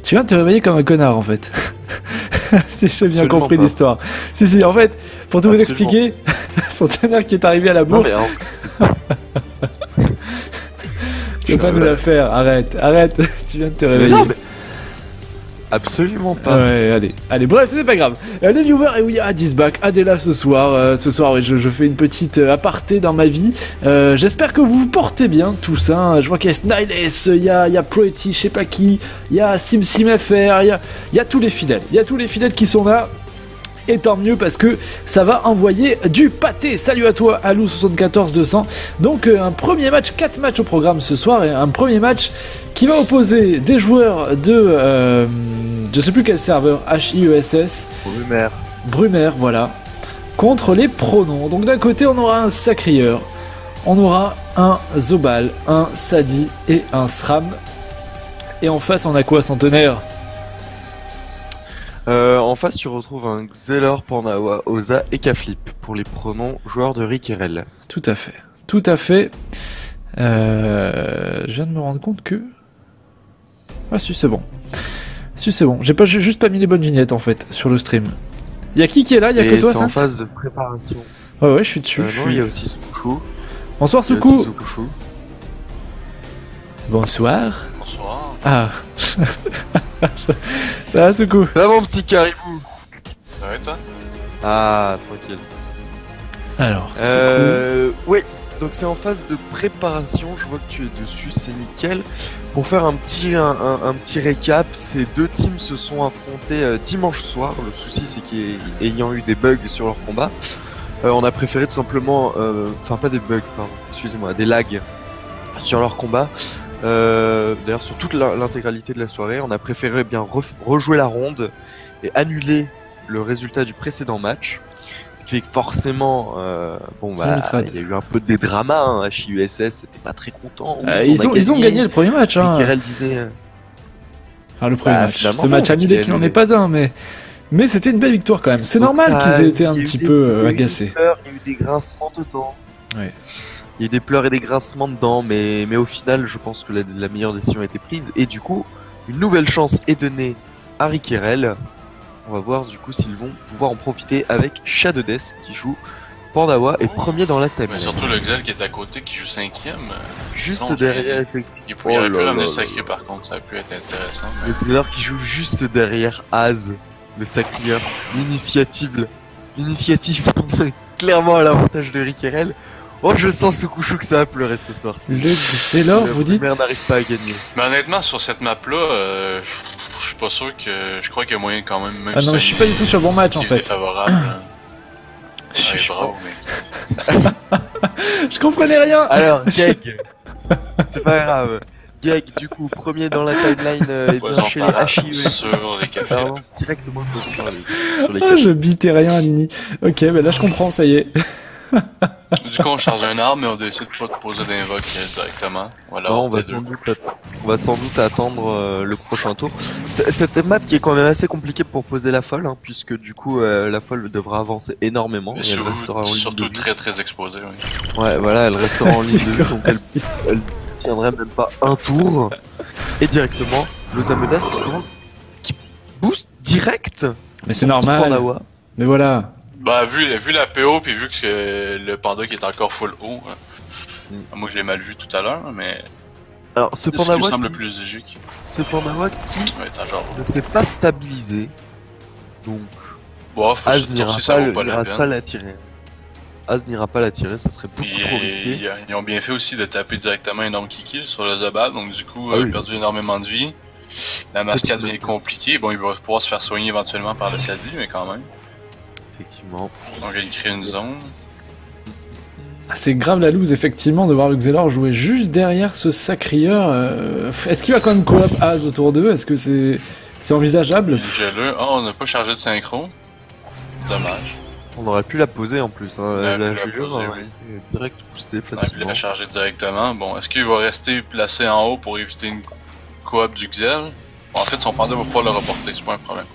Tu viens de te réveiller comme un connard en fait. Si j'ai bien Absolument compris pas. l'histoire. Si, en fait, pour tout vous Absolument. expliquer, Centenaire qui est arrivé à la Non bourre, mais en plus, tu vas pas nous la faire, arrête, tu viens de te mais réveiller. non mais absolument pas. Ouais, allez, bref, c'est pas grave. Les viewers, et oui, Adis back, Adela ce soir, oui, je fais une petite aparté dans ma vie. J'espère que vous vous portez bien tous, hein. Je vois qu'il y a Snyless, il y a Pretty, je sais pas qui, il y a SimSimFR, il y a tous les fidèles qui sont là. Et tant mieux parce que ça va envoyer du pâté. Salut à toi Alou74200. Donc un premier match, 4 matchs au programme ce soir. Et un premier match qui va opposer des joueurs de... je sais plus quel serveur, HIESS. Brumer, voilà. Contre les pronoms. Donc d'un côté on aura un Sacrieur. On aura un Zobal, un Sadi et un Sram. Et en face on a quoi, Centenaire ? En face, tu retrouves un Xelor, Pandawa, Oza et Kaflip pour les pronoms joueurs de Rikerel. Tout à fait. Je viens de me rendre compte que... Ah si, c'est bon. J'ai pas, juste pas mis les bonnes vignettes en fait sur le stream. Y'a qui est là? Y'a que toi, c'est ça? en phase de préparation. Ouais, je suis dessus. Non, il y a aussi Sukushu. Bonsoir, Il y a Soukou. aussi Sukushu. Bonsoir. Bonsoir. Ah. Ça va, Soukou? Ça va mon petit caribou? Ça va et toi? Ah, tranquille. Alors, Oui, donc c'est en phase de préparation, je vois que tu es dessus, c'est nickel. Pour faire un petit récap, ces deux teams se sont affrontés dimanche soir. Le souci c'est qu'ayant eu des bugs sur leur combat, on a préféré tout simplement, enfin pas des bugs, pardon, excusez-moi, des lags sur leur combat. D'ailleurs sur toute l'intégralité de la soirée, on a préféré bien rejouer la ronde et annuler le résultat du précédent match. Ce qui fait que forcément, il y a eu un peu des dramas, hein. HIUSS c'était pas très content. ils ont gagné le premier match, hein. Rikerel disait... Enfin, le premier match. finalement, Ce match non, annulé qui n'en est pas un, mais c'était une belle victoire quand même. C'est normal qu'ils aient été un petit peu agacés. Il y a eu des grincements dedans. Ouais. Il y a eu des pleurs et des grincements dedans, mais au final, je pense que la meilleure décision a été prise. Et du coup, une nouvelle chance est donnée à Rikerel. On va voir du coup s'ils vont pouvoir en profiter avec Shadow Death qui joue Pandawa et premier dans la table. Mais surtout le Xel qui est à côté qui joue 5ème. Juste non, derrière, effectivement. Il aurait pu ramener le sacré par contre, ça aurait pu être intéressant. Mais... Le Xelor qui joue juste derrière Az, le sacrieur. L'initiative clairement à l'avantage de Rikerel. Oh, je sens Sukushu que ça va pleurer ce soir. Le Xelor, vous dites? Le n'arrive pas à gagner. Mais honnêtement, sur cette map-là, je suis pas sûr que... Je crois qu'il y a moyen quand même... Ah non, mais je suis pas du tout sur le bon match en fait. Défavorable. Je comprenais rien. Alors, Geg, c'est pas grave. Geg, du coup, premier dans la timeline et bien chez les HIE. Sur les cafés. Balance directement sur les Ah, cafés. je bitais rien à Nini. Ok, bah là je comprends, ça y est. Du coup, on charge un arbre, mais on décide pas de poser d'invoque directement. Voilà, Non, on va sans doute attendre le prochain tour. Cette map qui est quand même assez compliquée pour poser la folle, hein, puisque du coup la folle devra avancer énormément. Mais et elle restera en ligne surtout de vue. très très exposé, oui. Ouais, voilà, elle restera en ligne de vue, donc elle tiendrait même pas un tour. Et directement, le Zamedas qui booste direct. Mais c'est normal. Pandawa. Mais voilà. Bah, vu la PO, puis vu que le panda qui est encore full haut, moi je l'ai mal vu tout à l'heure, mais Alors, ce c'est ce qui me Pandawa semble le plus logique. qui Ouais, ne s'est pas stabilisé, donc Bon, Az n'ira ça vaut pas la pas peine. la tirer. Az n'ira pas la tirer, ça serait beaucoup trop risqué. Ils ont bien fait aussi de taper directement un énorme kiki sur le Zabal, donc du coup, Ah oui. il a perdu énormément de vie. La mascade devient compliquée, bon, il va pouvoir se faire soigner éventuellement par le Sadi, mais quand même. Effectivement. Donc il crée une zone. Ah, c'est grave la loose, effectivement, de voir le Xelor jouer juste derrière ce sacrieur. Est-ce qu'il va quand même co-op Az autour d'eux? Est-ce que c'est envisageable? Geleux. Oh, on n'a pas chargé de synchro. C'est dommage. On aurait pu la poser en plus, hein. On La aurait pu la Julius poser, aurait été direct boosté On a pu facilement. la charger directement. Bon, est-ce qu'il va rester placé en haut pour éviter une coop du Xel? Bon, en fait, son panda va pouvoir le reporter, c'est pas un problème.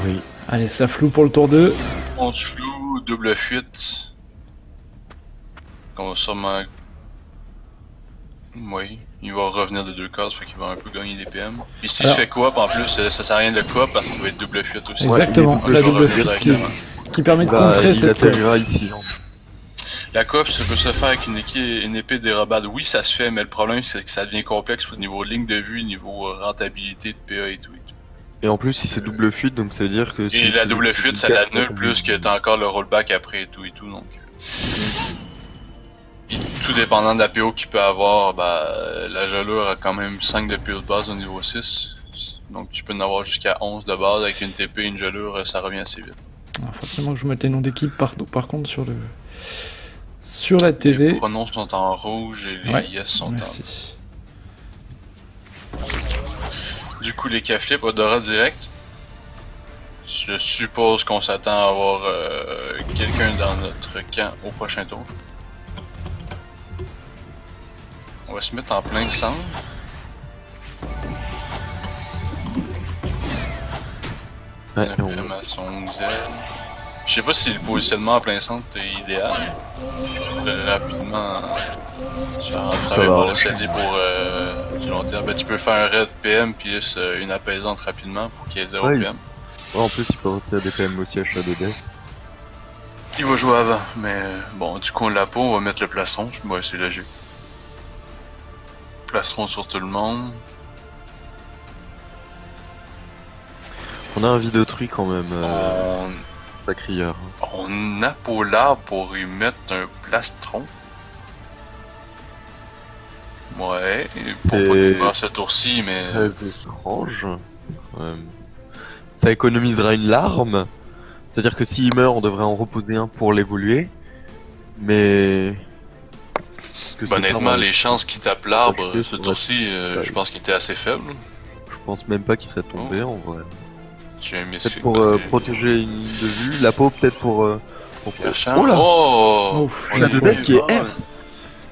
Oui. Allez, ça floue pour le tour 2. On se flou, double fuite. Qu'on va sûrement... Oui, il va revenir de 2 cases, fait qu'il va un peu gagner des PM. Puis si Alors- je fais coop, en plus, ça sert à rien de coop parce qu'il va être double fuite aussi. Exactement, il est la double double fuite fuite directement. qui permet de Il contrer cette... atterrira ici. La coop, ça peut se faire avec une épée dérobade. Oui, ça se fait, mais le problème, c'est que ça devient complexe au niveau ligne de vue, niveau rentabilité de PA et tout. Et en plus, si c'est double fuite, donc ça veut dire que... Et la double fuite, ça l'annule plus que t'as encore le rollback après et tout, donc... Puis, tout dépendant de la PO qu'il peut avoir, la gelure a quand même 5 de PO de base au niveau 6. Donc tu peux en avoir jusqu'à 11 de base avec une TP et une gelure, ça revient assez vite. Alors, forcément que je mette les noms d'équipe par contre sur la TV. Les pronoms sont en rouge et les yes sont merci. Du coup, les K-flips, odorat direct. Je suppose qu'on s'attend à avoir quelqu'un dans notre camp au prochain tour. On va se mettre en plein centre. Ouais, Un PM à son zèle. Je sais pas si le positionnement en plein centre est idéal. Rapidement, tu vas rentrer par le SADI pour du long terme. Ben, tu peux faire un raid PM puis une apaisante rapidement pour qu'il y ait 0 PM. Ouais, en plus, il peut retirer des PM aussi à Shadow Death. Il va jouer avant, mais bon, du coup on l'a pas, on va mettre le plastron, ouais, c'est logique. Plastron sur tout le monde. On a un vidéotruc quand même, Sacrieur. On a pour l'arbre pour y mettre un plastron. Ouais, pour pas qu'il meure ce tour-ci, mais... Très étrange. Ça économisera une larme. C'est-à-dire que s'il meurt, on devrait en reposer un pour l'évoluer. Mais... honnêtement, les chances qu'il tape l'arbre ce tour-ci, je pense qu'il était assez faible. Je pense même pas qu'il serait tombé en vrai. Peut-être pour protéger une ligne de vue, la peau peut-être pour... Oh là! Oh, Shadow Death qui est R.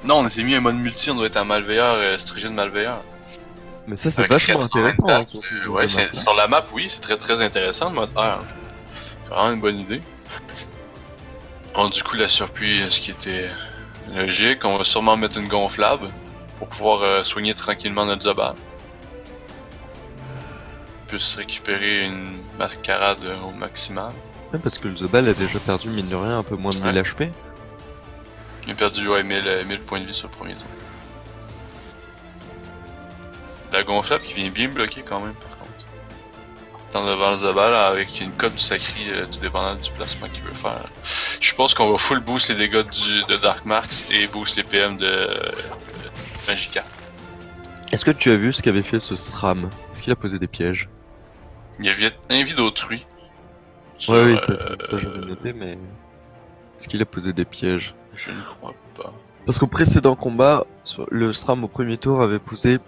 Non, on s'est mis un mode multi, on doit être un malveilleur, Strigen malveilleur. Mais ça c'est vachement intéressant. Hein, ouais, sur la map, oui, c'est très très intéressant le mode R. C'est vraiment une bonne idée. Bon, du coup, la surpuis, ce qui était logique, on va sûrement mettre une gonflable pour pouvoir soigner tranquillement notre Zobal. Puisse récupérer une mascarade au maximal. Ouais, parce que le Zobal a déjà perdu, mine de rien, un peu moins de 1000 HP. Il a perdu 1000 points de vie sur le premier tour. La gonflable qui vient bien bloquer quand même par contre. Tant devant le Zobal avec une cote du sacri tout dépendant du placement qu'il veut faire. Je pense qu'on va full boost les dégâts de Dark Marks et boost les PM de Magica. Est-ce que tu as vu ce qu'avait fait ce SRAM? Est-ce qu'il a posé des pièges? Il y avait un vide autrui. Ouais, oui, ça j'avais noté, mais... Est-ce qu'il a posé des pièges? Je ne crois pas. Parce qu'au précédent combat, le SRAM au premier tour avait posé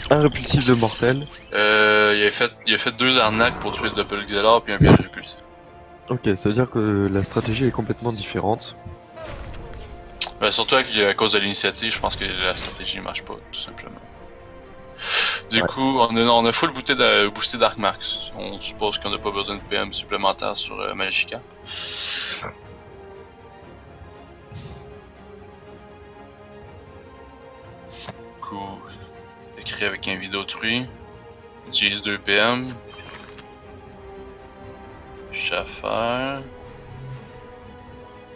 un répulsif de mortel. Il a fait 2 arnaques pour tuer le Doppelxelar puis un piège répulsif. Ok, ça veut dire que la stratégie est complètement différente. Surtout à cause de l'initiative, je pense que la stratégie marche pas, tout simplement. Du coup, on a full boosté Dark Marks. On suppose qu'on n'a pas besoin de PM supplémentaire sur Magica. Du coup, écrit avec un vidéotruc. Utilise 2 PM. Chaffaire.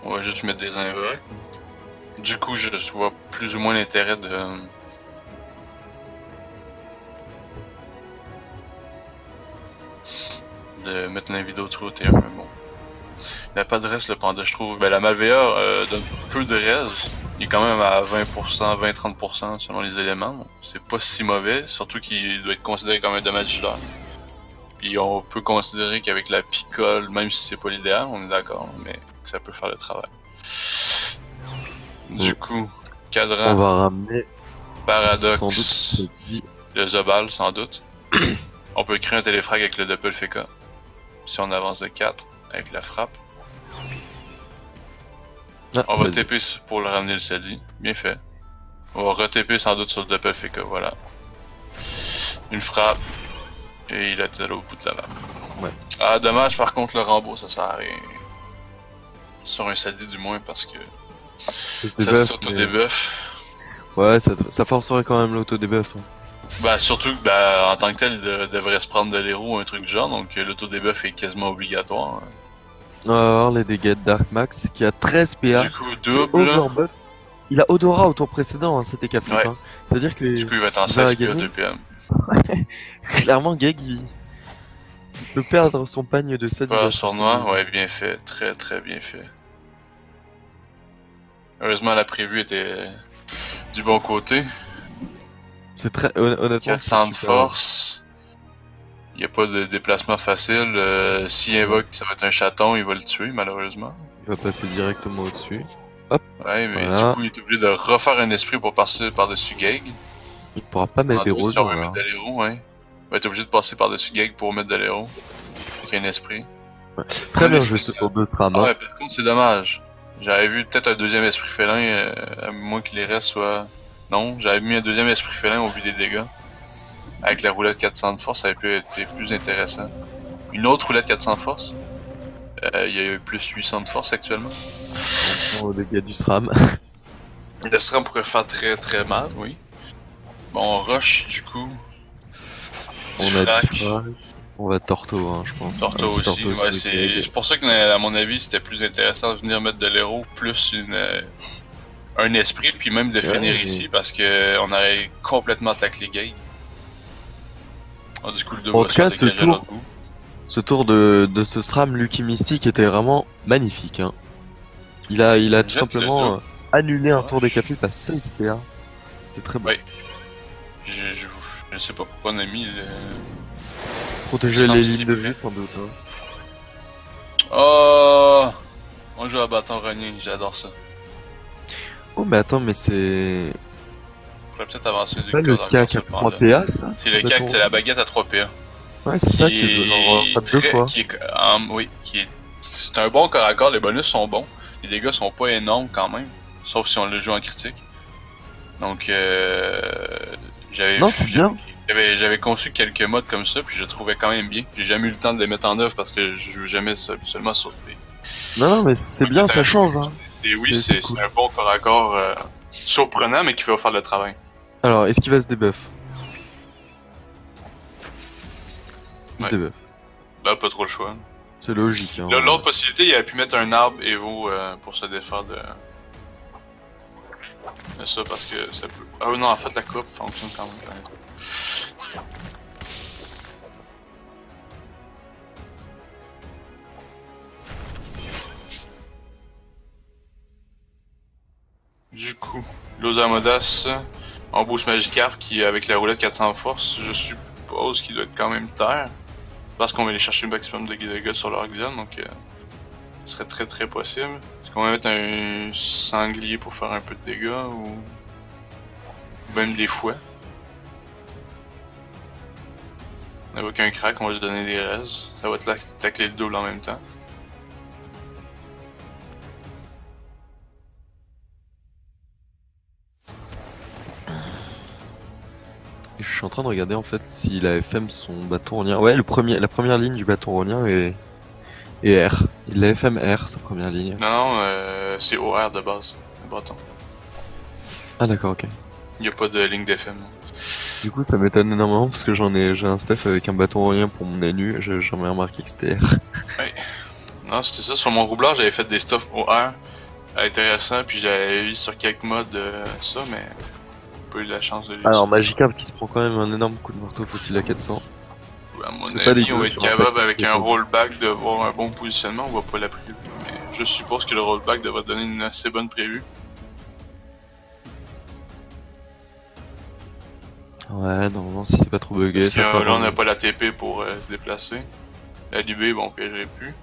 On va juste mettre des invoques. Du coup, je vois plus ou moins l'intérêt de mettre un vidéotruc au T1, mais bon. Il n'a pas de reste le panda, je trouve. La malveilleur donne peu de reste. Il est quand même à 20%, 20-30% selon les éléments. C'est pas si mauvais, surtout qu'il doit être considéré comme un dommage killer. Puis on peut considérer qu'avec la picole, même si c'est pas l'idéal, on est d'accord, mais ça peut faire le travail. Du coup, cadran. On va ramener Paradoxe. Sans doute. Le Zobal, sans doute. On peut créer un téléfrag avec le Doppel Feka. Si on avance de 4 avec la frappe. On va TP pour le ramener le Sadi. Bien fait. On va re-TP sans doute sur le Doppel Feka, voilà. Une frappe. Et il est allé au bout de la map. Ouais. Ah, dommage par contre le Rambo, ça sert à rien. Sur un Sadi du moins parce que ça s'auto-débuff. Ouais, ça forcerait quand même l'auto-debuff. Hein. Bah surtout que bah, en tant que tel, il devrait se prendre de l'héros ou un truc du genre, donc l'auto-debuff est quasiment obligatoire. Hein. On va voir les dégâts de Dark Max qui a 13 PA. Du coup, qui est double. overbuff. Il a Odora au tour précédent, hein, c'était Caflip. Ouais. Hein. C'est-à-dire que. Du coup, il va être en il va 16 PA, gagner. 2 PM. Clairement, Geg, il peut perdre son pagne de 7 Pas sournois, ouais, bien fait. Très très bien fait. Heureusement, la prévue était du bon côté. C'est très. Honnêtement. 400 de c'est super. force. Il n'y a pas de déplacement facile. S'il invoque, ça va être un chaton, il va le tuer, malheureusement. Il va passer directement au-dessus. Ouais, mais Voilà. du coup, il est obligé de refaire un esprit pour passer par-dessus Gag. Il pourra pas mettre des roses. Si on veut Voilà. mettre de l'héros, ouais. Il va être obligé de passer par-dessus Gag pour mettre de l'héros. Avec un esprit. Très bien les- joué ce tour de SRAM. Ah Hein. ouais, par contre, c'est dommage. J'avais vu peut-être un deuxième esprit félin, à moins que les restes soient. Non, j'avais mis un deuxième esprit félin au vu des dégâts. Avec la roulette 400 de force, ça aurait pu être plus intéressant. Une autre roulette 400 de force. Il y a eu plus 800 de force actuellement. Au dégâts du SRAM. Le SRAM pourrait faire très très mal, oui. Bon, on rush du coup. On a Frac. dit frac. On va Torto, hein, je pense. Torto Un petit aussi, Torto ouais, sur le Geg. c'est pour ça que, à mon avis, c'était plus intéressant de venir mettre de l'héros plus un esprit, puis même de finir mais- ici, parce que on aurait complètement taclé Gag. Du coup, le 2 En va tout se faire cas, ce dégager à tour- l'autre bout. Ce tour de ce SRAM Lucky Mystique était vraiment magnifique. Hein. Il a tout Jette simplement le dos. annulé un Rush. tour des Caflip à 16 PA. C'est très beau. Ouais. Je sais pas pourquoi on a mis le... Protéger SRAM les si lignes de près. vue sans doute. Hein. Oh! On joue à bâton rogné, j'adore ça. Oh mais attends, mais c'est On pourrait peut-être avancer du pas le code CAC encore à sur 3 le PA ça? C'est le CAC, c'est la baguette à 3 PA. Ouais, c'est ça qui veut genre, ça deux fois. Oui, c'est un bon corps à corps, les bonus sont bons. Les dégâts sont pas énormes quand même, sauf si on le joue en critique. Donc, Non, c'est bien. J'avais conçu quelques modes comme ça, puis je trouvais quand même bien. J'ai jamais eu le temps de les mettre en œuvre parce que je joue jamais seulement sur des. Non, mais c'est bien, ça change. Hein. Oui, C'est c'est cool. un bon corps à corps surprenant, mais qui va faire le travail. Alors, est-ce qu'il va se debuff? Il se Ouais. debuff. Bah, pas trop le choix. C'est logique. Hein. L'autre possibilité, il aurait pu mettre un arbre Evo pour se défaire de ça parce que ça peut. Ah oui, non, en fait, la coupe fonctionne quand même. Du coup, Losamodas en boost Magikarp qui, avec la roulette 400 force, je suppose qu'il doit être quand même terre. Parce qu'on va aller chercher le maximum de dégâts sur leur Axion, donc ce serait très très possible. Est-ce qu'on va mettre un sanglier pour faire un peu de dégâts ou même des fouets? Avec un crack, on va se donner des res. Ça va te tacler le double en même temps. Et je suis en train de regarder en fait s'il a FM son bâton rônien. Ouais, la première ligne du bâton rônien est R. Il a FM R, sa première ligne. Non, c'est OR de base, le bâton. Ah d'accord, ok. Il n'y a pas de ligne d'FM. Du coup, ça m'étonne énormément parce que j'ai un Steph avec un bâton rônien pour mon NU. J'ai jamais remarqué que c'était R. Non, c'était ça. Sur mon roublard, j'avais fait des stuff OR intéressants, puis j'avais vu sur quelques modes ça, mais j'ai pas eu la chance de l'utiliser. Alors, Magikarp qui se prend quand même un énorme coup de marteau fossile à 400. À mon c'est pas avis, dégueu on va être sur un capable sac avec de un dépôt. rollback de voir un bon positionnement. On va pas la prévue, mais je suppose que le rollback devrait donner une assez bonne prévue. Ouais, normalement, si c'est pas trop bugué, Parce que ça fera là, on n'a vraiment- pas la TP pour se déplacer. La DB, bon, on paierait plus.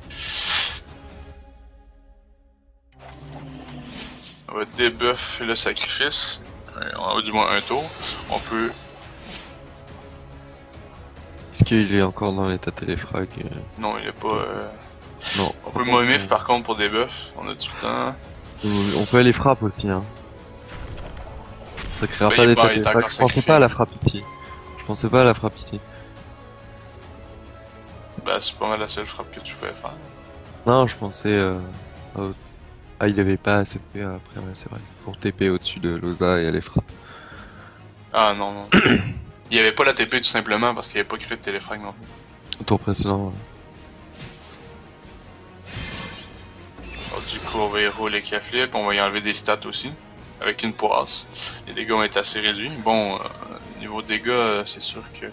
On va débuff le sacrifice. On va du moins un tour. On peut. Est-ce qu'il est encore dans l'état téléfrag? Non, il est pas. Non. On peut momif par contre pour débuff. On a du temps. On peut aller frappe aussi, hein. Ça créera Bah, pas il est d'état pas- il est téléfrag. encore Je pensais sacrifié. pas à la frappe ici. Je pensais pas à la frappe ici. Bah, c'est pas mal la seule frappe que tu pouvais faire. Non, je pensais à Ah, il avait pas assez de PA après, ouais, c'est vrai. Pour TP au-dessus de Loza et aller frappe. Ah non, non. Il y avait pas la TP tout simplement parce qu'il n'y avait pas créé de téléfrag non plus. Au tour précédent. Alors, du coup, on va y rouler les flip, on va y enlever des stats aussi. Avec une poisse. Les dégâts vont être assez réduits. Bon, niveau dégâts, c'est sûr que.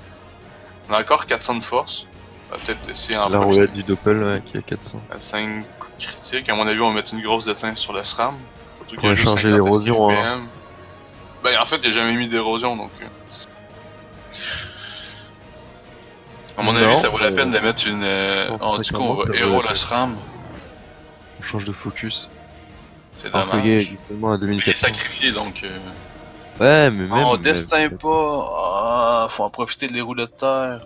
On a encore 400 de force. On va peut-être essayer d'en La profiter. roulette du doppel, ouais, qui a 400. À 5 critiques, à mon avis, on va mettre une grosse dessin sur le SRAM. Surtout Pour changer l'érosion, hein. Ben, en fait, il a jamais mis d'érosion donc. À mon avis, ça vaut la peine de mettre une. Du coup, on va héros le SRAM. On change de focus. C'est Alors que dommage. Gay est seulement à Il est 2400. sacrifié donc. Ouais, mais même. Oh, destin pas! Ah, faut en profiter de les rouleaux de terre.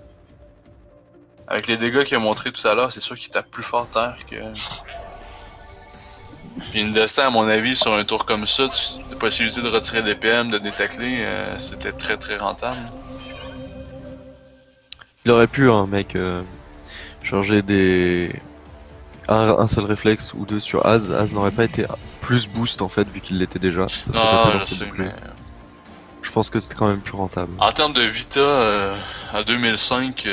Avec les dégâts qu'il a montré tout à l'heure, c'est sûr qu'il tape plus fort terre que. Puis une destin, à mon avis, sur un tour comme ça, la possibilité de retirer des PM, de détacler, c'était très très rentable. Il aurait pu, hein, mec, changer des. Un seul réflexe ou deux sur Az. Az n'aurait pas été plus boost en fait, vu qu'il l'était déjà. Ça serait passé dans je ses sais, boucliers. mais... Je pense que c'était quand même plus rentable. En termes de Vita, à 2005,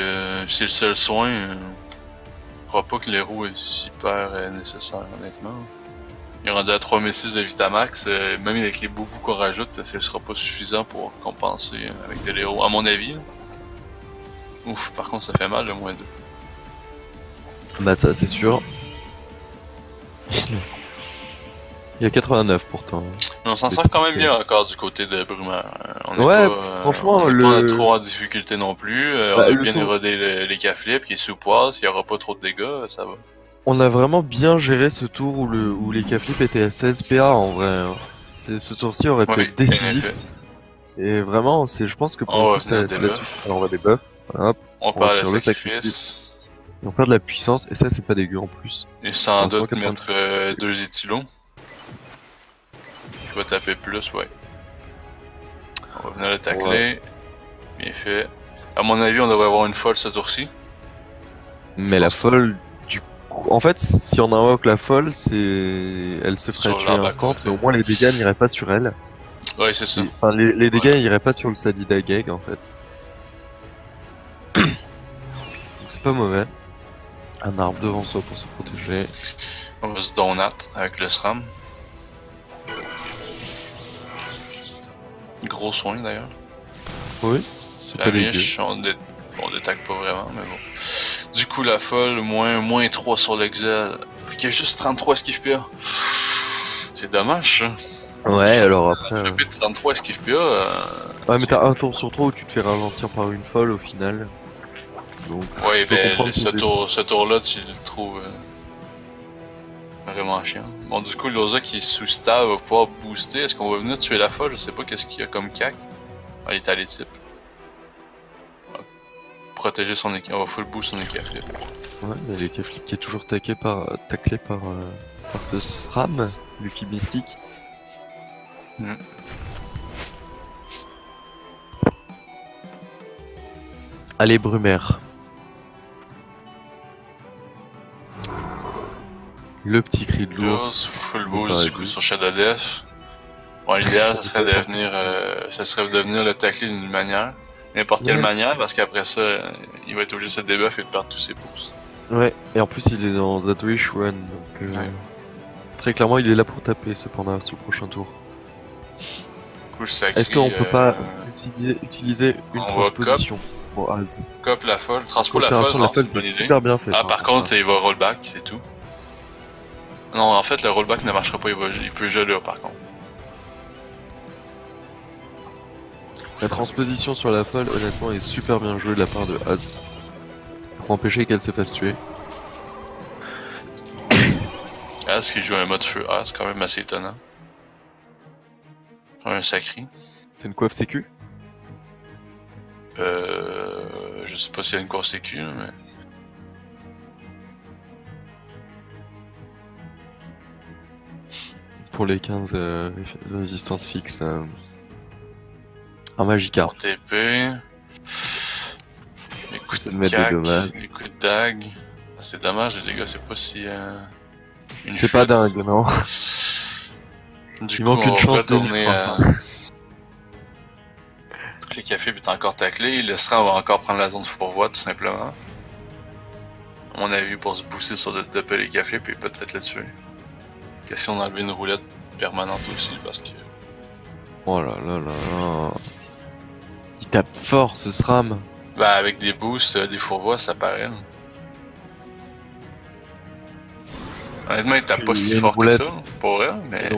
c'est le seul soin. Je crois pas que les roues est super nécessaire, honnêtement. Il est rendu à 3006 de Vitamax, même avec les boubous qu'on rajoute, ce sera pas suffisant pour compenser avec de l'héros, à mon avis. Ouf, par contre ça fait mal le -2. Bah ça c'est sûr. Il y a 89 pourtant. Mais on s'en Mais sort c'est quand même fait. bien encore du côté de Brumaire. On est Ouais, pas, franchement, on est le- pas trop en difficulté non plus. On Bah, a le bien tour- érodé les caflips qui est sous poise, il y aura pas trop de dégâts, ça va. On a vraiment bien géré ce tour où les K-flips étaient à 16 PA en vrai. Hein. Ce tour-ci aurait pu Oui, être décisif. bien fait. Et vraiment, je pense que pour On le va coup, c'est revenir des là-dessus. Alors, on va des buffs. Hop, On On perd retire le le sacrifice. et on perd de la puissance. Et ça, c'est pas dégueu en plus. Et sans En doute 180. mettre 2 éthylos. Je vais taper plus, ouais. On va venir le tacler. Ouais. Bien fait. À mon avis, on devrait avoir une folle ce tour-ci. Mais la folle, du coup. En fait, si on invoque la folle, elle se ferait Sur tuer l'arbre à instant. côté. Mais au moins, les dégâts n'iraient pas sur elle. Ouais, c'est ça. Enfin, les dégâts iraient pas sur le Sadida Gag en fait. Donc c'est pas mauvais. Un arbre devant soi pour se protéger. On va se donat avec le SRAM. Gros soin d'ailleurs. Oui, c'est La pas dégueu. riche, on détecte pas vraiment, mais bon. Du coup, la folle, moins 3 sur l'exel. Puis qu'il y a juste 33 esquive PA. C'est dommage, ça. Ouais, alors après. Frapper 33 esquive PA. Ouais, mais t'as un tour sur 3 où tu te fais ralentir par une folle au final. Donc. Ouais, peux ben, comprendre ce tour-là, tu le trouves vraiment chiant. Bon, du coup, Loza qui est sous stab va pouvoir booster. Est-ce qu'on va venir tuer la folle? Je sais pas qu'est-ce qu'il y a comme cac. Ah, il est à l'équipe. Protéger son équipe. On va full boost son équipe. Ouais, mais les Keflik qui est toujours taclé par ce SRAM, Lucky Mystique. Mm. Allez, Brumaire. Le petit cri de l'ours. Full boost du coup sur Shadow Death. Bon, l'idéal, ça serait de devenir le tacler d'une manière. N'importe quelle manière, parce qu'après ça, il va être obligé de se debuff et de perdre tous ses boosts. Ouais, et en plus il est dans That Wish Run, donc Ouais. très clairement il est là pour taper cependant sur le prochain tour. Du coup, je sacré, Est-ce qu'on peut pas utiliser une on va transposition pour Az? Cop la folle, transpo la L'opération folle, de la non, folle c'est une c'est bonne idée. super bien fait. Ah, par contre, il va rollback, c'est tout. Non, en fait, le rollback ne marchera pas, il peut geler par contre. La transposition sur la folle honnêtement est super bien jouée de la part de Az. Pour empêcher qu'elle se fasse tuer. Ah, ce qui joue un mode feu, ah, c'est quand même assez étonnant. Un sacré. C'est une coiffe sécu? Je sais pas s'il y a une course sécu, mais... Pour les 15 résistances fixes. Un Magikarp. En TP... Les coups C'est de de mettre des cac, dommages. les coups de dague... Ah, c'est dommage, les dégâts, c'est pas si... C'est pas dingue, non? Du Il coup, manque on une va chance retourner de à... Le café est encore taclé, le SRAM va encore prendre la zone fourvoie tout simplement. À mon avis, pour se booster sur le double et café, puis peut-être le tuer. Question d'enlever une roulette permanente aussi, parce que... Oh là là là là. Il tape fort ce SRAM. Bah, avec des boosts, des fourvoies, ça paraît. Honnêtement, il tape pas Il y a si une fort que roulette. ça, pour vrai, mais...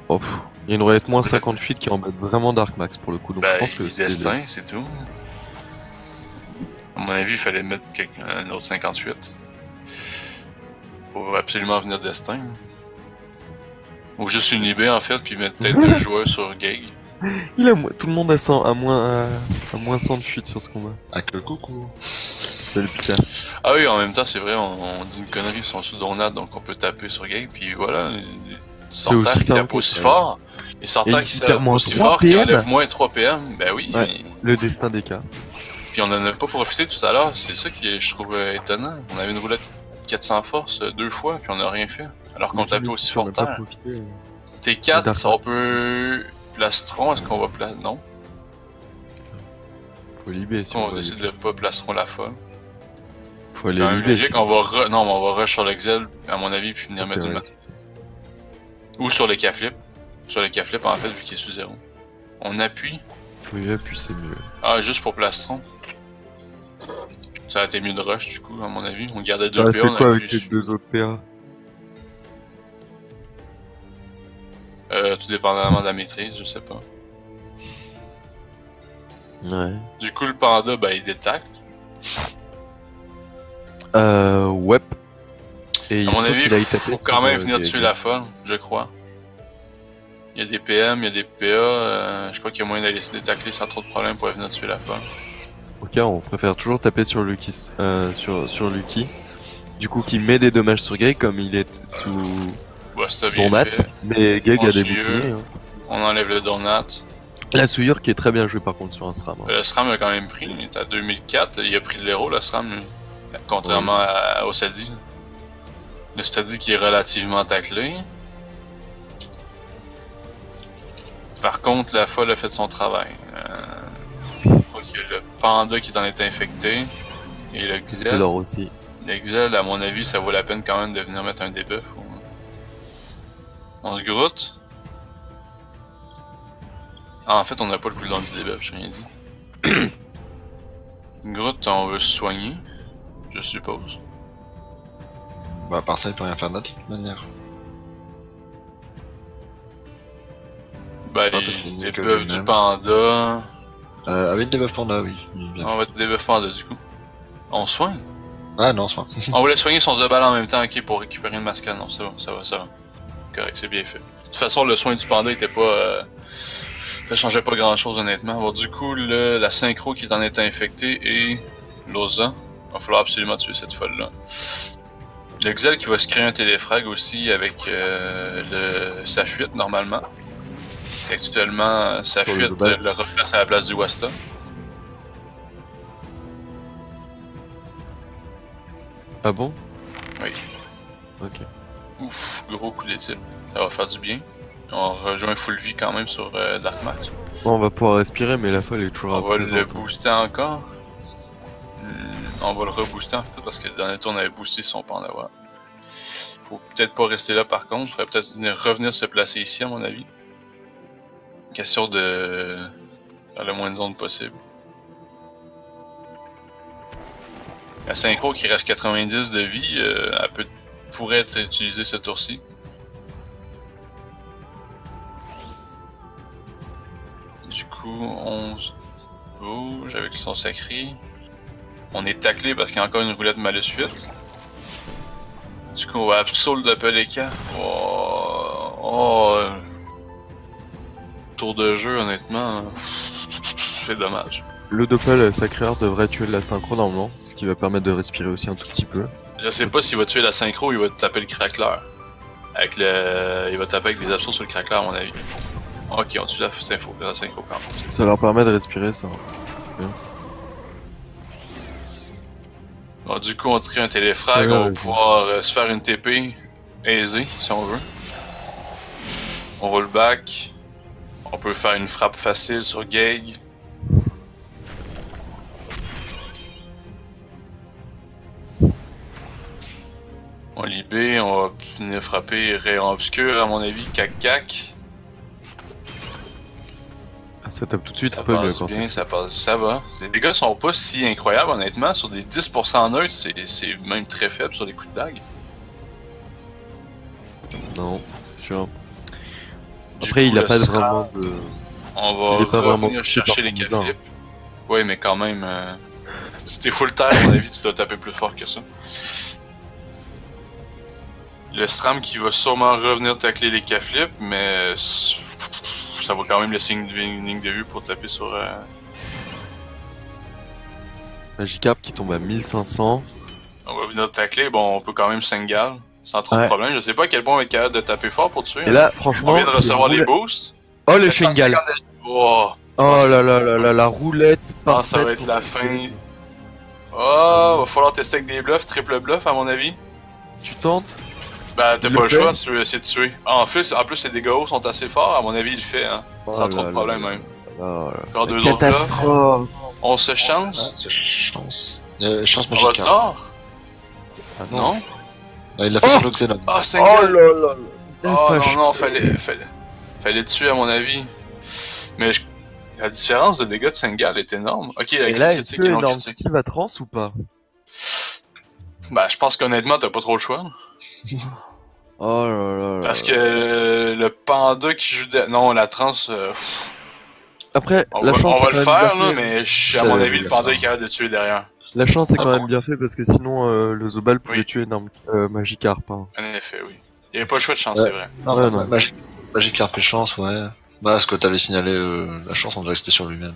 Oh, il y a une roulette moins Roulette. 58 qui embête vraiment Dark Max pour le coup, donc Bah, je pense que il est c'était... destin, c'est tout. À mon avis, il fallait mettre un autre 58. Pour absolument venir destin. Ou juste une IB en fait, puis mettre peut-être 2 joueurs sur Gag. Il a tout le monde a 100, à moins 100 de fuite sur ce combat. Avec le coucou. Salut putain. Ah oui, en même temps, c'est vrai, on dit une connerie, ils sont sous Donat, donc on peut taper sur Gag, puis voilà. Sortant aussi qui simple tape que aussi ça. fort. Et sortant Et qui il perd tape moins aussi 3 fort, qui PM. enlève moins 3 PM. Ben oui, Ouais. mais... Le destin des cas. Puis on en a pas profité tout à l'heure, c'est ça qui je trouve étonnant. On avait une roulette 400 force 2 fois, puis on a rien fait. Alors qu'on tapait aussi fort terre. T4, Dark on Max. peut... Plastron, est-ce qu'on va placer... Non. Faut libérer si On on va veut. décider de pas plastron la folle. Faut aller Quand même libérer. logique, on va non, mais on va rush sur l'exel, à mon avis, puis venir mettre une batte. Ou sur le K-flip. Sur le K-flip, en fait, vu qu'il est sous 0. On appuie. Oui, puis c'est mieux. Ah, juste pour plastron. Ça a été mieux de rush, du coup, à mon avis. On gardait 2 T'aurais PA, fait on quoi a avec les deux autres PA? tout dépendamment de la maîtrise, je sais pas. Ouais. Du coup, le panda, ben, il détecte. Ouais. Et À mon faut avis, qu'il aille faut taper quand sur, même venir des- tuer la folle, je crois. Il y a des PM, il y a des PA, je crois qu'il y a moyen d'aller se détacler sans trop de problème pour venir tuer la folle. Ok, on préfère toujours taper sur Lucky, sur Lucky. Du coup, qui met des dommages sur Gag comme il est sous Ouais, c'est bien Donat. fait. Mais Gag On a des suit boucliers. Hein. On enlève le donut. La souillure qui est très bien jouée par contre sur un SRAM. Hein. Le SRAM a quand même pris, il est à 2004, il a pris de l'héros le SRAM, lui. Contrairement au Sadi. Le Sadi qui est relativement taclé. Par contre, la folle a fait son travail. Je crois qu'il y a le panda qui en est infecté. Et le C'est Xel. l'or aussi. Le Xel, à mon avis, ça vaut la peine quand même de venir mettre un debuff. On se grotte. Ah, en fait, on n'a pas le cooldown du debuff, j'ai rien dit. Grotte, on veut se soigner, je suppose. Bah, à part ça, il peut rien faire d'autre de toute manière. Bah, parce les qu'il n'est que debuffs du lui-même. panda. Avec des buffs panda, oui. il vient. On va te debuff panda du coup. On soigne. Ah non, c'est pas. On voulait soigner son Zebal en même temps, ok, pour récupérer une mascade. Non, c'est bon, ça va, ça va. Correct, c'est bien fait. De toute façon, le soin du panda était pas. Ça changeait pas grand chose, honnêtement. Bon, du coup, la synchro qui en est infectée et Loza. Il va falloir absolument tuer cette folle-là. Le Xel qui va se créer un téléfrag aussi avec sa fuite normalement. Actuellement, sa Pour le fuite Zebal. le replace à la place du Wasta. Ah bon? Oui. Ok. Ouf, gros coup d'étude. Ça va faire du bien. On rejoint full vie quand même sur Dark Max. Bon, on va pouvoir respirer, mais la folle est toujours On va le présente. booster encore. On va le rebooster en fait parce que le dernier tour on avait boosté son panda. Voilà. Faut peut-être pas rester là par contre. Faudrait peut-être revenir se placer ici à mon avis. Question de faire le moins de zones possible. La synchro qui reste 90 de vie, elle pourrait être utilisée ce tour-ci. Du coup, on se bouge avec son sacré. On est taclé parce qu'il y a encore une roulette malus fuite. Du coup, on va absol de Peleka. Oh. Tour de jeu, honnêtement, c'est dommage. Le doppel sacreur devrait tuer la synchro normalement, ce qui va permettre de respirer aussi un tout petit peu. Je sais pas s'il va tuer la synchro ou il va taper le crackler. Il va taper avec des absos sur le crackler à mon avis. Ok, on tue la synchro quand même. Ça leur permet de respirer, ça. C'est bien. Bon, du coup, on tire un téléfrag, Ouais, on va ouais. pouvoir se faire une TP aisée si on veut. On roll back. On peut faire une frappe facile sur Gag. On libé, on va venir frapper Rayon Obscur, à mon avis, cac-cac. Ça tape tout de suite Ça un peu mieux passe quand bien, ça. ça va. Les dégâts sont pas si incroyables, honnêtement. Sur des 10% neutres, c'est même très faible sur les coups de dague. Non, c'est sûr. Du Après, coup, il a le pas SRAM, vraiment de. On il est va pas vraiment revenir touché chercher par les son bizarre. caflips. Ouais, mais quand même, si t'es full terre, à mon avis, tu dois taper plus fort que ça. Le SRAM qui va sûrement revenir tacler les caflips, mais ça va quand même laisser une ligne de vue pour taper sur. Magikarp qui tombe à 1500. On va venir tacler, bon, on peut quand même single sans trop de Ouais. problème. Je sais pas à quel point on va être capable de taper fort pour tuer. Et hein. là, On franchement. vient de c'est recevoir une les roulette- boosts. Oh, le 750 Shingal! Oh, Oh là là là là, la roulette ah, parfaite. ça va être la fin. Oh, va falloir tester avec des bluffs, triple bluff à mon avis. Tu tentes? Bah, t'as Il pas le le choix fait? si tu veux essayer de tuer. Ah, en plus, les dégâts hauts sont assez forts, à mon avis, il le fait, hein. Sans Oh trop là de problème, là même. là là. Encore deux autres bluffs. Catastrophe! On se chance. C'est chance. Chance On magique. va tort. Ah Non? Il l'a fait sur le Xenon. Ah, Oh single. là là là. Oh FH. non, fallait tuer à mon avis. Mais la différence de dégâts de single est énorme. Ok, Et avec là, les est-ce critiques que et non énorme critiques. qui va trans ou pas? Bah, je pense qu'honnêtement, t'as pas trop le choix. Oh là là là. Parce que le panda qui joue... Non, la trans... Après, on la va, chance on va c'est le quand même faire, bien là, fait. mais à mon avis, le panda est capable de tuer derrière. La chance est Ah quand bon? même bien fait parce que sinon le Zobal pouvait Oui. tuer énorme Magikarp. Hein. En effet, oui. Il n'y avait pas le choix de chance, Ouais. c'est vrai. Non, Ouais, bah, non. Magikarp et chance, ouais. Bah, ce que t'avais signalé, la chance, on dirait que c'était sur lui-même.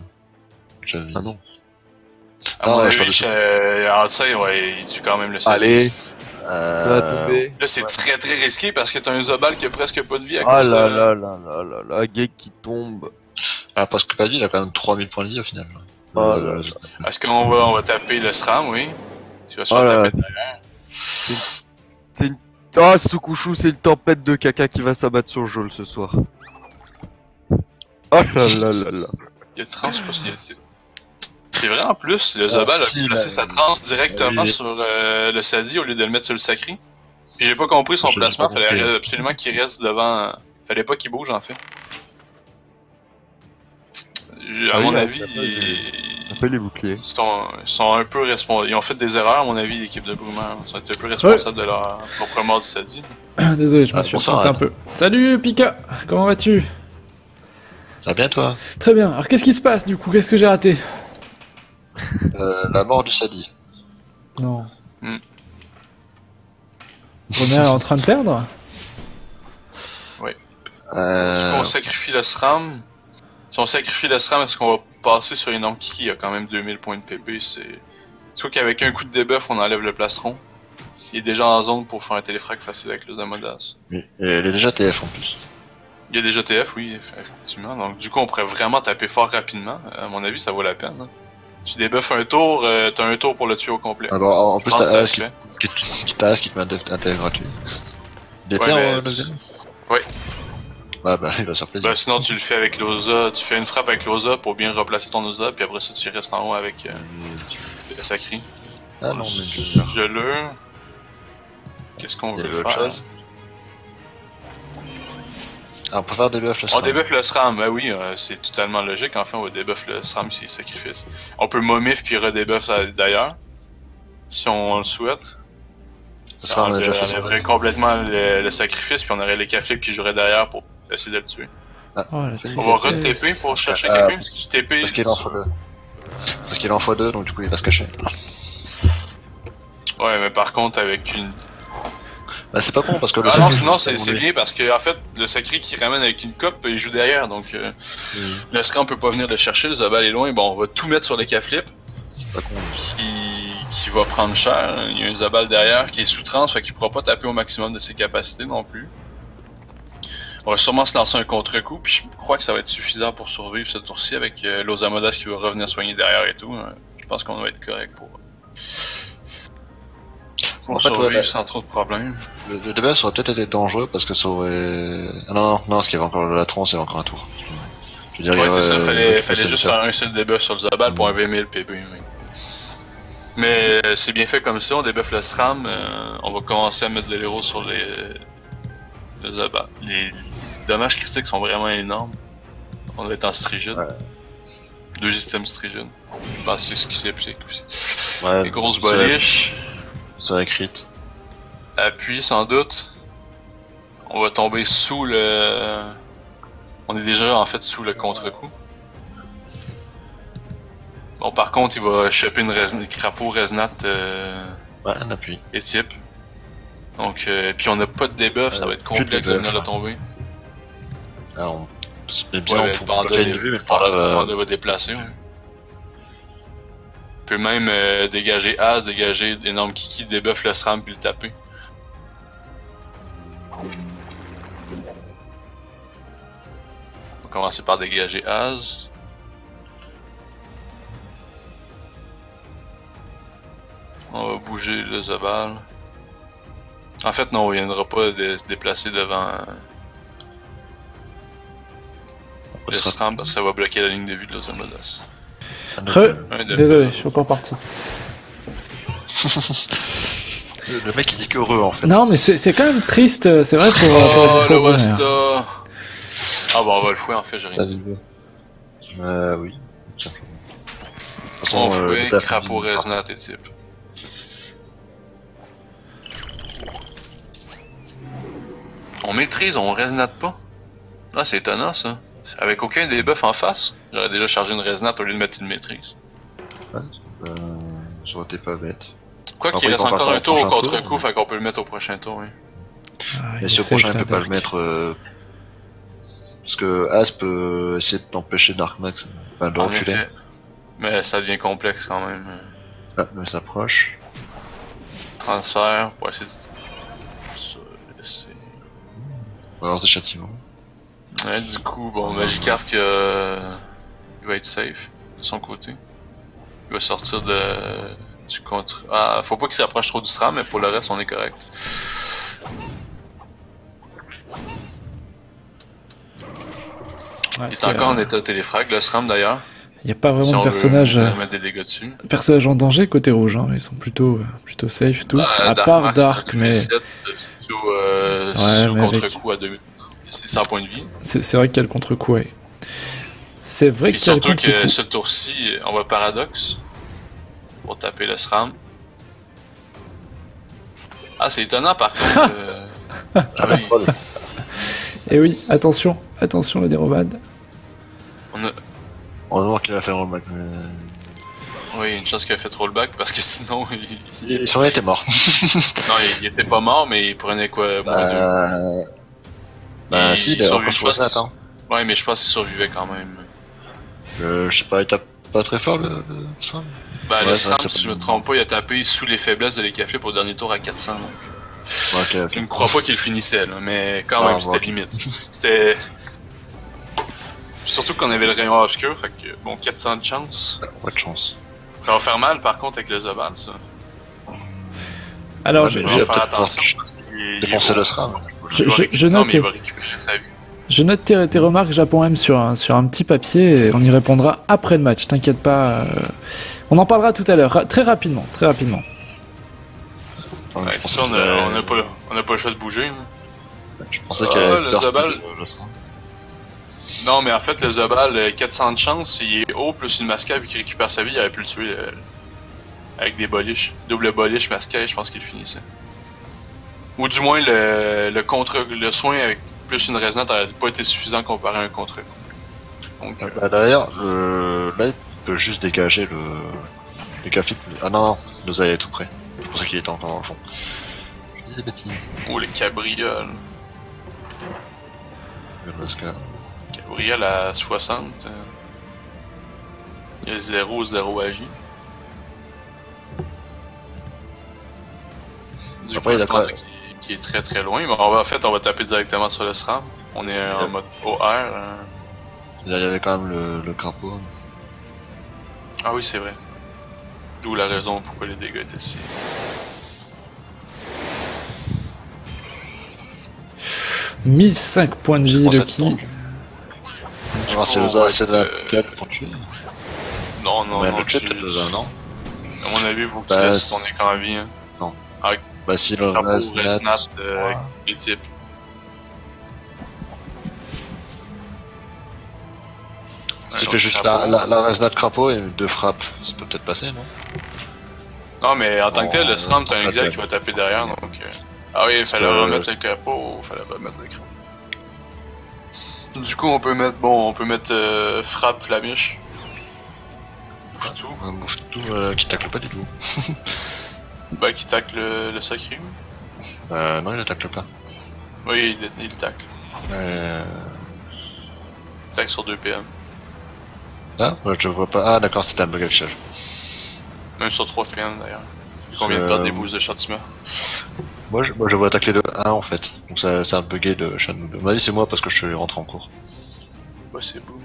J'avais Ah non. À Non, mon ouais, je avis, en ça, ouais, il tue quand même le seul. Allez, Euh... ça va tomber. Là, c'est très très risqué parce que t'as un Zobal qui a presque pas de vie à Ah cause là de... là là là là là, Gek qui tombe. Ah, parce que pas de vie, il a quand même 3000 points de vie au final. Oh là là. Est-ce qu'on va taper le SRAM, oui? Tu vas se Oh faire là taper là. derrière. C'est une... Oh, Sukushu, c'est une tempête de caca qui va s'abattre sur Jol ce soir. Oh là là là là. Il y a trans parce qu'il y a... C'est vrai en plus, le Zobal a si, placé mais- sa trans directement Oui. sur le Sadi au lieu de le mettre sur le Sacri. Puis j'ai pas compris son J'ai placement, pas fallait compris. absolument qu'il reste devant... Fallait pas qu'il bouge en fait. À Ah oui, mon là, avis, c'est pas ils... Un peu les boucliers. ils sont un peu responsables. Ils ont fait des erreurs, à mon avis, l'équipe de Brumaire. Ils ont été un peu responsables de leur propre mort du Sadi. Désolé, je me Ah, suis bonsoir, absenté un Anne. peu. Salut Pika, comment vas-tu? Ça va bien, toi? Très bien, alors qu'est-ce qui se passe du coup? Qu'est-ce que j'ai raté? La mort du Sadi. Non. Hmm. Romer est en train de perdre? Est-ce qu'on sacrifie le SRAM? Si on sacrifie le SRAM, est-ce qu'on va passer sur une norme qui a quand même 2000 points de PP? C'est soit qu'avec un coup de debuff, on enlève le plastron. Il est déjà en zone pour faire un téléfrag facile avec le Zamodas. Oui. Et elle est déjà TF en plus. Il y a déjà TF, oui, effectivement. Donc du coup, on pourrait vraiment taper fort rapidement. À mon avis, ça vaut la peine. Hein. Tu débuffes un tour, t'as un tour pour le tuer au complet. Ah, bon, en Je plus, pense que t'as ça As se qui, fait. qui te met un TF gratuit. Il est Ouais, terre, mais- le deuxième? Ouais. Bah, il va se faire plaisir. Ben, sinon, tu le fais avec l'Oza. Tu fais une frappe avec l'Oza pour bien replacer ton Oza, puis après ça, tu restes en haut avec le Sacri. Ah non, mais je... le. Qu'est-ce qu'on Il y veut avait autre faire? chose. Ah, on peut faire des buffs là. On débuff le SRAM, ben oui, c'est totalement logique. Enfin, on va débuff le SRAM s'il sacrifice. On peut momif puis redébuff d'ailleurs, si on le souhaite. Ça, on on a déjà fait ça. enlèverait complètement le sacrifice, puis on aurait les caflips qui joueraient derrière pour essayer de le tuer. Oh la On va tristesse. re-TP pour chercher Ah, quelqu'un. Si tu TP. Parce qu'il est en x2. Parce qu'il est en x2, donc du coup il va se cacher. Ouais, mais par contre, avec une. Bah c'est pas con parce que le Ah non, Sacri, sinon ça c'est roule. bien parce que en fait, le Sacri qui ramène avec une cope, il joue derrière, donc le SRAM peut pas venir le chercher, le Zabal est loin, bon, on va tout mettre sur les caflips. C'est pas con. Qui va prendre cher. Il y a un Zabal derrière qui est sous trans, fait qu'il pourra pas taper au maximum de ses capacités non plus. On va sûrement se lancer un contre-coup, puis je crois que ça va être suffisant pour survivre ce tour-ci avec l'Ozamodas qui va revenir soigner derrière et tout. Je pense qu'on va être correct pour. pour En fait, survivre ouais, sans trop de problèmes. Le debuff aurait peut-être été dangereux parce que ça aurait... Ah non, parce qu'il y avait encore le Latron, c'est encore un tour. Je veux dire, Ouais, c'est ça, fallait c'est juste faire un seul debuff sur le Zabal pour un 20 000 PB. Oui. Mais c'est bien fait comme ça, on débuffe le SRAM, on va commencer à mettre de l'héros sur le Zabal. Les dommages critiques sont vraiment énormes. On va être en strigide. Ouais. 2 systèmes strigide. Je pense que c'est ce qui s'applique aussi. Ouais, Les grosses boliches. Ça va crit. Appui sans doute. On va tomber sous le... On est déjà en fait sous le contre-coup. Bon par contre il va choper une crapaud Resnat Ouais, un appui. et type. Donc puis on n'a pas de debuff, ça va être plus de complexe de debuff, venir la hein. tomber. Ah, on se met bien Ouais, pour bloquer une vue, mais par là... Panda va déplacer. Ouais. On peut même dégager As, dégager énorme Kiki, debuff le SRAM puis le taper. On va commencer par dégager Az. On va bouger le Zabal. En fait non, il viendra pas de se déplacer devant le SRAM parce que ça va bloquer la ligne de vue de l'Ozamodas. Désolé, je suis encore parti. Le mec il dit que heureux en fait. Non, mais c'est quand même triste, c'est vrai pour. Oh le Bonheur. Wasta. Ah bon, on va le fouer en fait, j'ai rien dit. Oui. De toute On façon, fouet, le taf, crapaud, il- Resnat et type. On maîtrise, on Resnat pas. Ah, c'est étonnant ça. Avec aucun debuff en face, j'aurais déjà chargé une Resnat au lieu de mettre une maîtrise. Ça aurait été pas bête. Quoi qu'il Après, reste on encore va un tour au faire le prochain contre-coup, tour. fait qu'on peut le mettre au prochain tour, oui. Ah, Et il si au essaie prochain, de il peut pas le Dark. mettre. Parce que As peut essayer de t'empêcher Dark Max. Enfin, de En reculer. effet. Mais ça devient complexe quand même. Ah, mais il s'approche. Transfert pour essayer de... Ou alors des châtiments. Ouais, du coup, bon, Magikarp il va être safe de son côté. Il va sortir du contre. Ah, faut pas qu'il s'approche trop du SRAM, mais pour le reste, on est correct. Ouais, Il est parce encore en que, état téléfrag, le SRAM d'ailleurs. y a pas vraiment Si de on personnage, veut mettre des dégâts dessus. personnage en danger côté rouge, hein. Ils sont plutôt safe tous, à Dark part Max, Dark, c'est mais 2007, sous mais avec- contre-coup à 2600 points de vie. c'est vrai qu'il y a le contre-coup, ouais. C'est vrai Et qu'il y a le surtout que contre-coup. ce tour-ci, on va Paradox pour taper le SRAM. Ah, c'est étonnant par contre. Ah oui, Et oui, attention la dérobade. on a... Heureusement qu'il a fait un rollback. oui, une chance qu'il a fait rollback parce que sinon Il serait été mort. non, il était pas mort, mais il prenait quoi moins deux. Bah, Il si, il est encore survivait, sur je le pense. stat, hein. Ouais, mais je pense qu'il survivait quand même. Je sais pas, il tape pas très fort le SRAM. Bah, Ouais, le ça, SRAM, ça si je peut- me trompe pas, il a tapé sous les faiblesses de l'Ekaflip au dernier tour à 400. Donc. Ouais, ok. Je ne crois pas qu'il le finissait, là, mais quand même, Ah, c'était bon, ok. limite. C'était. Surtout qu'on avait le rayon obscur, fait que bon, 400 de chance. Pas de chance. Ça va faire mal par contre avec le Zabal, ça. Alors, Ouais, je, mais On je- va faire peut-être attention pas parce qu'il est. Défoncer il le va- SRAM. il va récupérer- note. Non, mais il va récupérer sa vue. je note tes remarques Japon M sur un petit papier et on y répondra après le match, t'inquiète pas. On en parlera tout à l'heure, très rapidement. Enfin, Ouais, je pensais ça, on qu'il a, allait- on a pas le choix de bouger. Hein. Je pensais Ah, qu'elle avait le peur Zabal. le SRAM. Non, mais en fait, le Zabal, 400 de chance, il est haut, plus une masca, vu qu'il récupère sa vie, il aurait pu le tuer avec des boliches. Double boliche, masca, je pense qu'il finissait. Ou du moins, le soin avec plus une résonance n'aurait pas été suffisant comparé à un contre-coup. Donc, Bah, derrière, là, il peut juste dégager le café. Ah non, nous allait tout près. C'est pour ça qu'il était encore dans le fond. Je dis des bêtises. oh, les cabrioles. Parce que... Cabriole à 60. Il y a 0 agi. Du Après, coup, il a le panda pas- qui est très très loin. Mais en va taper directement sur le SRAM. On est en mode OR. Il y avait quand même le crapaud. Ah oui, c'est vrai. D'où la raison pourquoi les dégâts étaient si. 1005 points de vie, Prends cette Lucky. bombe. Ah, c'est on va c'est de être, la tête pour tuer. Non, Mais non, le chat, non. à mon avis, faut que tu Bah, laisses ton écran à vie. Hein. Bah, si le Crapaud, Resnat. Resnat, les types. S'il Ouais, fait juste Crapaud. la Resnat Crapaud et 2 frappes, ça peut peut-être passer, non? Non, mais en tant que tel, le SRAM, t'as un pas exil de- qui va taper derrière, donc... Ah oui, il fallait remettre le capot, fallait remettre le crapaud. Du coup, on peut mettre frappe flamiche. Bouge tout. Un bouge tout qui tacle pas du tout. Bah, qui tacle le sacré. Non, il attaque pas. Oui, il tacle. Il tacle sur 2 PM. Là, je vois pas. Ah, d'accord, c'était un bug affichage. Même sur 3 PM d'ailleurs. Vu qu'on vient de perdre des boosts de châtiment. Moi, je vois attaquer de 1 en fait. Donc, c'est un bugué de Shannon 2. Vas-y, c'est moi parce que je suis rentré en cours. Bah, c'est beau.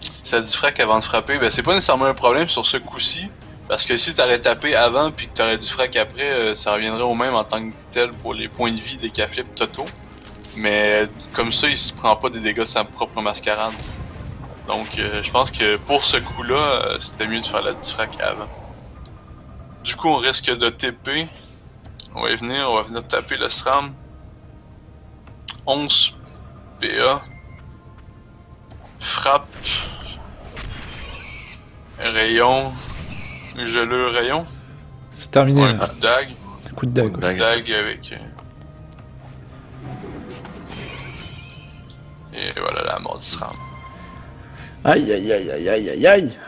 Ça diffraque avant de frapper, ben c'est pas nécessairement un problème sur ce coup-ci. Parce que si t'aurais tapé avant puis que t'aurais diffraque après, ça reviendrait au même en tant que tel pour les points de vie des K-flips totaux. Mais comme ça, il se prend pas des dégâts de sa propre mascarade. Donc je pense que pour ce coup-là, c'était mieux de faire la diffraque avant. Du coup, on risque de TP. On va venir taper le SRAM. 11 PA. Frappe. Rayon. Geleux rayon. C'est terminé, Un là. coup de dague. Coup de dague. ouais. Dague. Dague avec... Et voilà la mort du SRAM. Aïe, aïe, aïe, aïe, aïe, aïe, aïe.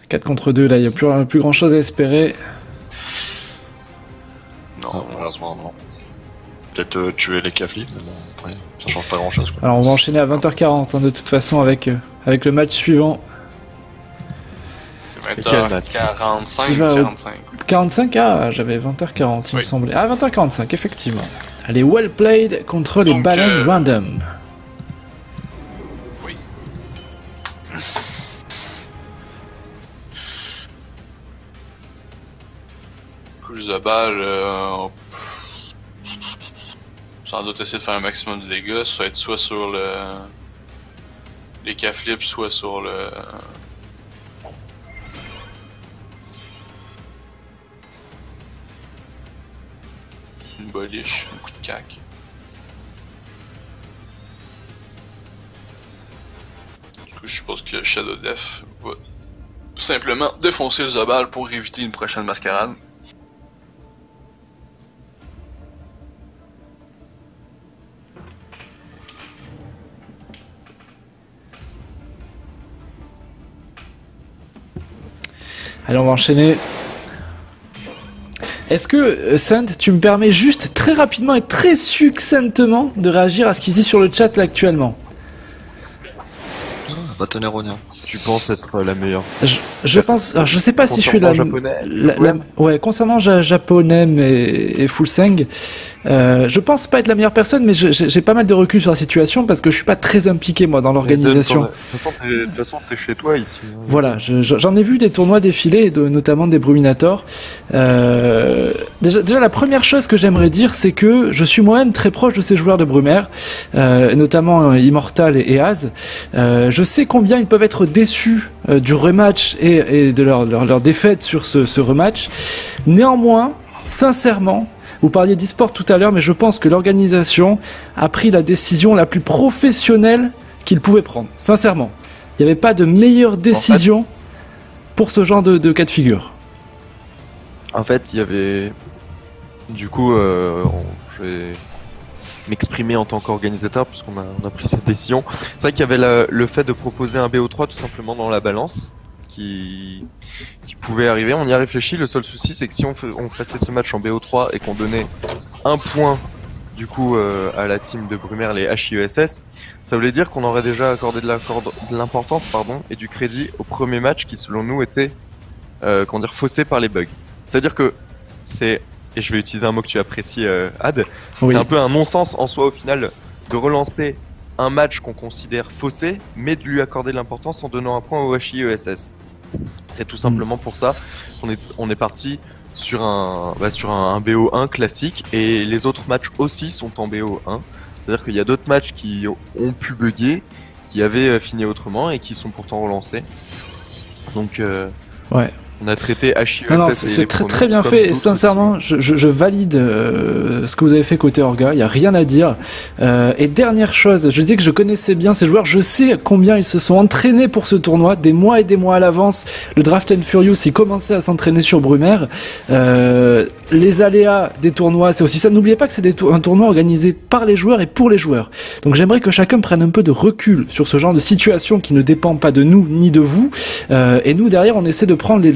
4 contre 2, là, il n'y a plus grand chose à espérer. Non, Non, malheureusement, non. Peut-être tuer les cafés, mais bon, après, ça change pas grand chose quoi. Alors, on va enchaîner à 20h40, hein, de toute façon, avec le match suivant. c'est Quel match 20h45, Qui va au- 45. 45, ah, j'avais 20h40, il me Oui. semblait. Ah, 20h45, effectivement. Allez, well played contre les Donc, baleines random. Oui. Couche de balle, sans doute essayer de faire un maximum de dégâts, soit sur les K-flips, soit sur le... Une boliche, un coup de cac. Du coup, je suppose que Shadow Def va tout simplement défoncer le Zobal pour éviter une prochaine mascarade. Allez, on va enchaîner. Est-ce que, Sant, tu me permets juste très rapidement et très succinctement de réagir à ce qu'ils disent sur le chat là actuellement? Bâtonnerronien. Tu penses être la meilleure? Je pense, alors je sais pas si je suis la, Concernant japonais, ouais, concernant Japonem et Fulseng, je pense pas être la meilleure personne, mais j'ai pas mal de recul sur la situation parce que je suis pas très impliqué moi dans l'organisation. De toute façon, t'es chez toi ici. hein. Voilà, j'en ai vu des tournois défiler, notamment des Bruminators. Déjà, la première chose que j'aimerais dire, c'est que je suis moi-même très proche de ces joueurs de Brumaire, notamment Immortal et Az. Je sais combien ils peuvent être déçus du rematch et de leur défaite sur ce rematch. Néanmoins, sincèrement, vous parliez d'e-sport tout à l'heure, mais je pense que l'organisation a pris la décision la plus professionnelle qu'il pouvait prendre. Sincèrement. Il n'y avait pas de meilleure décision pour ce genre de cas de figure. En fait, il y avait. Du coup, je vais m'exprimer en tant qu'organisateur, puisqu'on a pris cette décision. C'est vrai qu'il y avait le fait de proposer un BO3 tout simplement dans la balance, qui pouvait arriver. On y a réfléchi. Le seul souci, c'est que si on plaçait ce match en BO3 et qu'on donnait un point, du coup, à la team de Brumaire, les HIESS, ça voulait dire qu'on aurait déjà accordé de l'importance, et du crédit au premier match qui, selon nous, était, faussé par les bugs. C'est-à-dire que c'est, et je vais utiliser un mot que tu apprécies, Ad, Oui. c'est un peu un non-sens en soi au final de relancer un match qu'on considère faussé, mais de lui accorder de l'importance en donnant un point au HIESS. C'est tout simplement pour ça qu'on est parti sur un BO1 classique, et les autres matchs aussi sont en BO1. C'est-à-dire qu'il y a d'autres matchs qui ont pu bugger, qui avaient fini autrement et qui sont pourtant relancés. Donc Ouais. on a traité HIESS Non, et c'est les très pronos très bien comme fait et d'autres sincèrement je valide ce que vous avez fait côté Orga, il n'y a rien à dire. Et dernière chose, je dis que je connaissais bien ces joueurs, je sais combien ils se sont entraînés pour ce tournoi, des mois et des mois à l'avance. Le Draft and Furious, il commençait à s'entraîner sur Brumaire. Les aléas des tournois, c'est aussi ça. N'oubliez pas que c'est un tournoi organisé par les joueurs et pour les joueurs. Donc j'aimerais que chacun prenne un peu de recul sur ce genre de situation qui ne dépend pas de nous ni de vous. Et nous derrière, on essaie de prendre les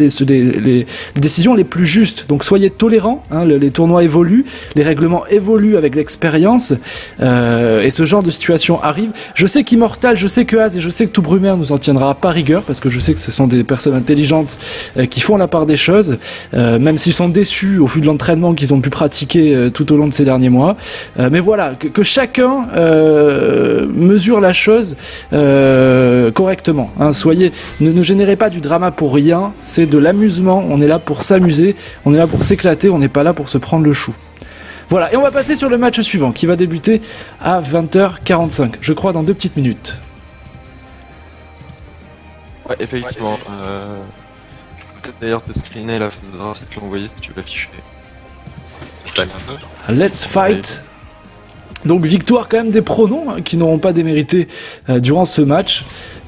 décisions les plus justes. Donc soyez tolérants, hein, les tournois évoluent, les règlements évoluent avec l'expérience, et ce genre de situation arrive. Je sais qu'Immortal, je sais que Az et je sais que tout Brumaire nous en tiendra pas rigueur, parce que je sais que ce sont des personnes intelligentes qui font la part des choses, même s'ils sont déçus au vu de l'entraînement qu'ils ont pu pratiquer tout au long de ces derniers mois. Mais voilà, que chacun mesure la chose correctement, hein. Ne générez pas du drama pour rien, c'est de l'amusement, on est là pour s'amuser, on est là pour s'éclater, on n'est pas là pour se prendre le chou. Voilà, et on va passer sur le match suivant qui va débuter à 20h45, je crois dans 2 petites minutes. Ouais, effectivement. Je peux peut-être d'ailleurs te screener la phase de draft et te l'envoyer si tu veux l'afficher. Je t'aime un peu. Let's fight. Donc victoire quand même des pronoms hein, qui n'auront pas démérité durant ce match.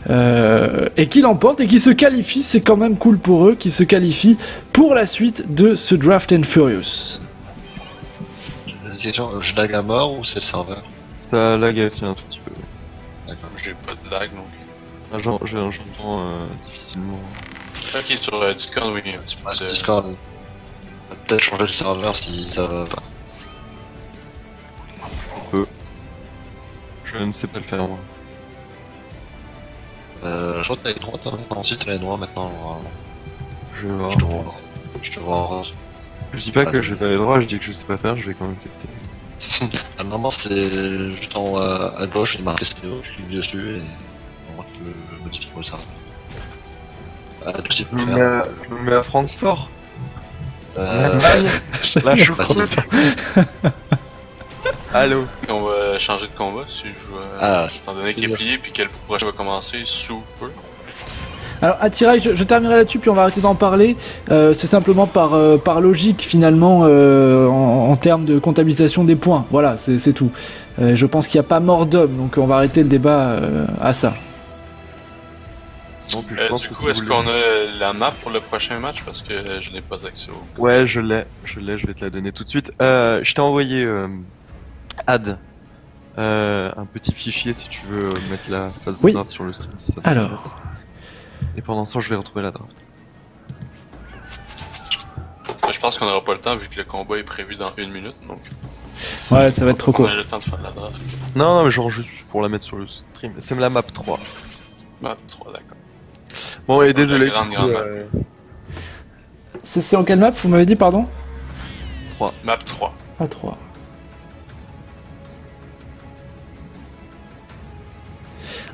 Et qui l'emportent et qui se qualifient, c'est quand même cool pour eux, qui se qualifient pour la suite de ce Draft and Furious. Question, je lag à mort ou c'est le serveur? Ça lag aussi un tout petit peu. D'accord. J'ai pas de lag donc. J'entends difficilement. Ok, sur Discord, oui, un petit peu Ouais, sur de. Discord, on va peut-être changer le serveur si ça va pas. Je ne sais pas le faire moi. Je crois que t'as les droits, toi, non, si t'as les droits maintenant, normalement. Je vais voir. Je te vois en rose. Je dis pas que j'ai pas les droits, je dis que je sais pas faire, je vais quand même tester. Ah, normalement, c'est juste en haut à gauche, il est marqué STO, je clique dessus et on tu peux modifier pour le serveur. Ah, tout tu peux Je faire. me mets à Francfort. Euh, La choucroute. Allô. On va changer de combat si je joue. Étant donné qu'il est plié puis que le prochain va commencer sous peu. Alors Attirail, je terminerai là-dessus puis on va arrêter d'en parler. C'est simplement par logique finalement en termes de comptabilisation des points. Voilà, c'est tout. Je pense qu'il n'y a pas mort d'homme, donc on va arrêter le débat à ça. Non, puis je pense Du que coup, si est-ce vous qu'on voulez- a la map pour le prochain match? Parce que je n'ai pas accès au. Ouais, je l'ai, je vais te la donner tout de suite. Je t'ai envoyé Ad. Un petit fichier si tu veux mettre la phase de Oui. draft sur le stream si ça Alors. t'intéresse. Et pendant ce temps, je vais retrouver la draft. Je pense qu'on n'aura pas le temps vu que le combat est prévu dans 1 minute. Donc, Ouais, ça va être trop on court. a le temps de faire la draft. Non, mais genre juste pour la mettre sur le stream. C'est la map 3. Map 3, d'accord. Bon, et désolé. grande du coup, map. C'est en quelle map vous m'avez dit, pardon? Map 3. À 3.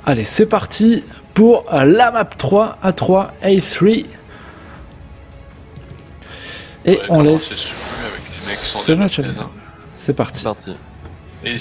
Allez, c'est parti pour la map 3 à 3 A3. Et Ouais, on commencer laisse si tu veux, avec les mecs qui sont ce déjà match. présents. C'est parti. C'est parti. Et